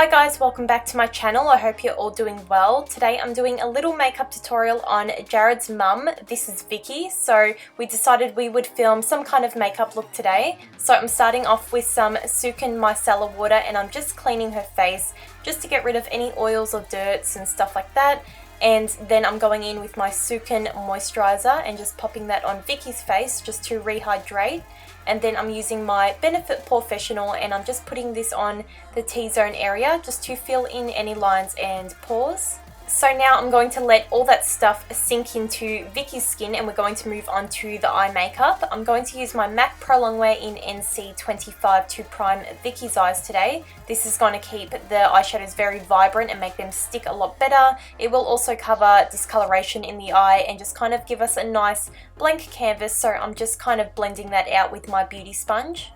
guys, welcome back to my channel. I hope you're all doing well. Today I'm doing a little makeup tutorial on Jarrad's mum. This is Vikki. So we decided we would film some kind of makeup look today. So I'm starting off with some Sukin Micellar water and I'm just cleaning her face just to get rid of any oils or dirts and stuff like that. And then I'm going in with my Sukin moisturiser and just popping that on Vikki's face just to rehydrate. And then I'm using my Benefit Porefessional and I'm just putting this on the T-zone area just to fill in any lines and pores. So now I'm going to let all that stuff sink into Vikki's skin and we're going to move on to the eye makeup. I'm going to use my MAC Pro Longwear in NC25 to prime Vikki's eyes today. This is going to keep the eyeshadows very vibrant and make them stick a lot better. It will also cover discoloration in the eye and just kind of give us a nice blank canvas. So I'm just kind of blending that out with my beauty sponge.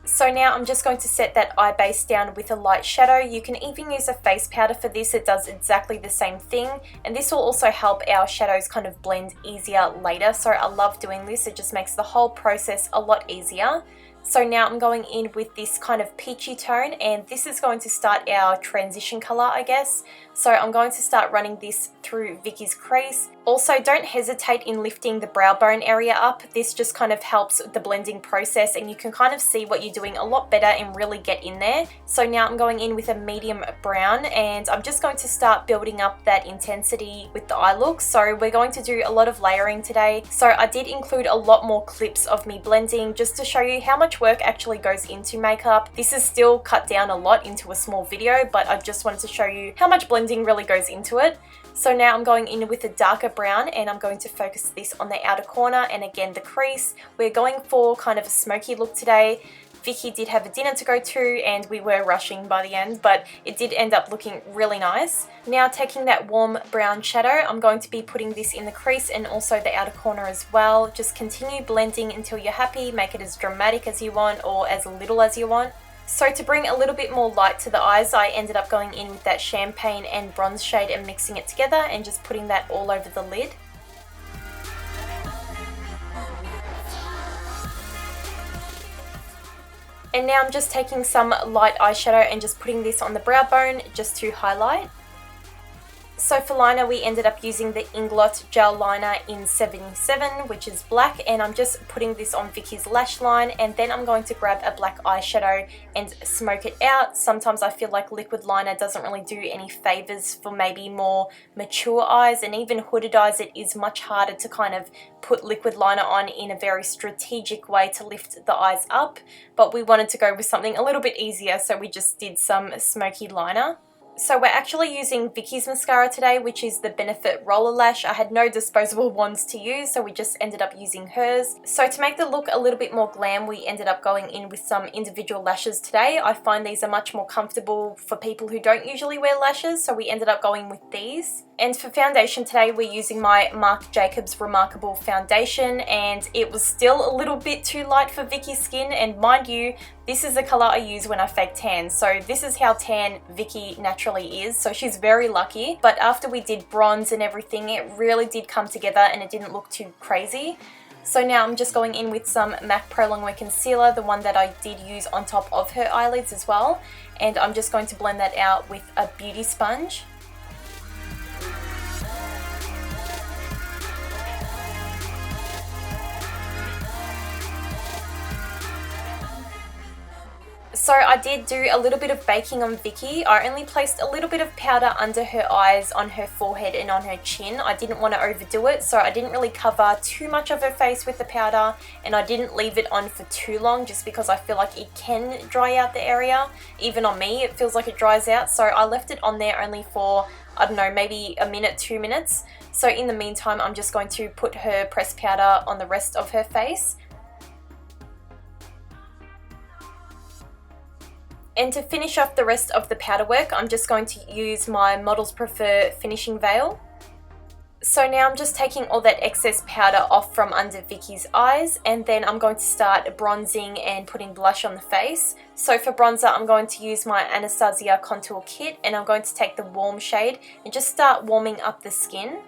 So now I'm just going to set that eye base down with a light shadow. You can even use a face powder for this. It does exactly the same thing. And this will also help our shadows kind of blend easier later. So I love doing this. It just makes the whole process a lot easier. So now I'm going in with this kind of peachy tone and this is going to start our transition colour, I guess. So I'm going to start running this through Vikki's crease. Also, don't hesitate in lifting the brow bone area up. This just kind of helps the blending process and you can kind of see what you're doing a lot better and really get in there. So now I'm going in with a medium brown and I'm just going to start building up that intensity with the eye look. So we're going to do a lot of layering today. So I did include a lot more clips of me blending just to show you how much work actually goes into makeup. This is still cut down a lot into a small video, but I just wanted to show you how much blending really goes into it. So now I'm going in with a darker brown and I'm going to focus this on the outer corner and again the crease. We're going for kind of a smoky look today. Vikki did have a dinner to go to and we were rushing by the end, but it did end up looking really nice. Now taking that warm brown shadow, I'm going to be putting this in the crease and also the outer corner as well. Just continue blending until you're happy, make it as dramatic as you want or as little as you want. So to bring a little bit more light to the eyes, I ended up going in with that champagne and bronze shade and mixing it together and just putting that all over the lid. And now I'm just taking some light eyeshadow and just putting this on the brow bone just to highlight. So for liner, we ended up using the Inglot Gel Liner in 77, which is black, and I'm just putting this on Vikki's lash line, and then I'm going to grab a black eyeshadow and smoke it out. Sometimes I feel like liquid liner doesn't really do any favors for maybe more mature eyes, and even hooded eyes, it is much harder to kind of put liquid liner on in a very strategic way to lift the eyes up, but we wanted to go with something a little bit easier, so we just did some smoky liner. So we're actually using Vikki's mascara today, which is the Benefit Roller Lash. I had no disposable wands to use, so we just ended up using hers. So to make the look a little bit more glam, we ended up going in with some individual lashes today. I find these are much more comfortable for people who don't usually wear lashes, so we ended up going with these. And for foundation today, we're using my Marc Jacobs Remarcable foundation, and it was still a little bit too light for Vikki's skin, and mind you, this is the colour I use when I fake tan. So this is how tan Vikki naturally is, so she's very lucky. But after we did bronze and everything, it really did come together and it didn't look too crazy. So now I'm just going in with some MAC Pro Longwear concealer, the one that I did use on top of her eyelids as well. And I'm just going to blend that out with a beauty sponge. So I did do a little bit of baking on Vikki. I only placed a little bit of powder under her eyes, on her forehead and on her chin. I didn't want to overdo it, so I didn't really cover too much of her face with the powder and I didn't leave it on for too long just because I feel like it can dry out the area. Even on me, it feels like it dries out, so I left it on there only for, I don't know, maybe a minute, 2 minutes. So in the meantime, I'm just going to put her pressed powder on the rest of her face. And to finish off the rest of the powder work, I'm just going to use my Models Prefer finishing veil. So now I'm just taking all that excess powder off from under Vikki's eyes, and then I'm going to start bronzing and putting blush on the face. So for bronzer, I'm going to use my Anastasia Contour Kit, and I'm going to take the warm shade and just start warming up the skin.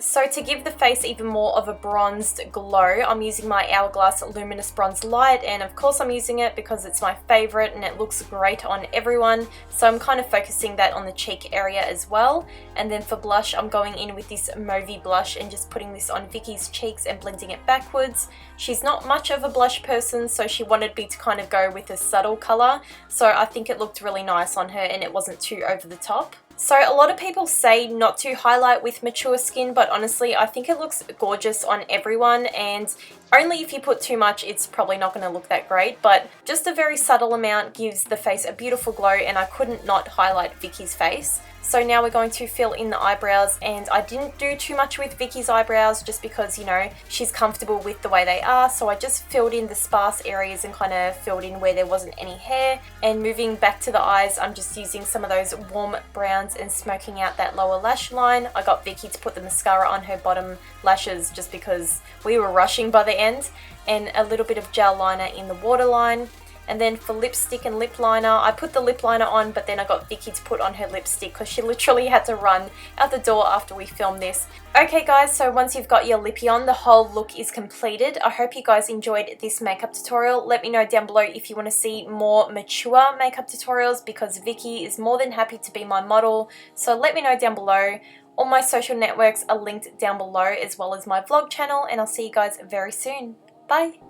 So to give the face even more of a bronzed glow, I'm using my Hourglass Luminous Bronze Light, and of course I'm using it because it's my favourite and it looks great on everyone. So I'm kind of focusing that on the cheek area as well. And then for blush, I'm going in with this mauvey blush and just putting this on Vikki's cheeks and blending it backwards. She's not much of a blush person, so she wanted me to kind of go with a subtle colour. So I think it looked really nice on her and it wasn't too over the top. So a lot of people say not to highlight with mature skin, but honestly I think it looks gorgeous on everyone, and only if you put too much it's probably not going to look that great, but just a very subtle amount gives the face a beautiful glow, and I couldn't not highlight Vikki's face. So now we're going to fill in the eyebrows, and I didn't do too much with Vikki's eyebrows just because, you know, she's comfortable with the way they are, so I just filled in the sparse areas and kind of filled in where there wasn't any hair. And moving back to the eyes, I'm just using some of those warm browns and smoking out that lower lash line. I got Vikki to put the mascara on her bottom lashes just because we were rushing by the end, and a little bit of gel liner in the waterline. And then for lipstick and lip liner, I put the lip liner on, but then I got Vikki to put on her lipstick because she literally had to run out the door after we filmed this. Okay guys, so once you've got your lippy on, the whole look is completed. I hope you guys enjoyed this makeup tutorial. Let me know down below if you want to see more mature makeup tutorials, because Vikki is more than happy to be my model. So let me know down below. All my social networks are linked down below, as well as my vlog channel, and I'll see you guys very soon. Bye!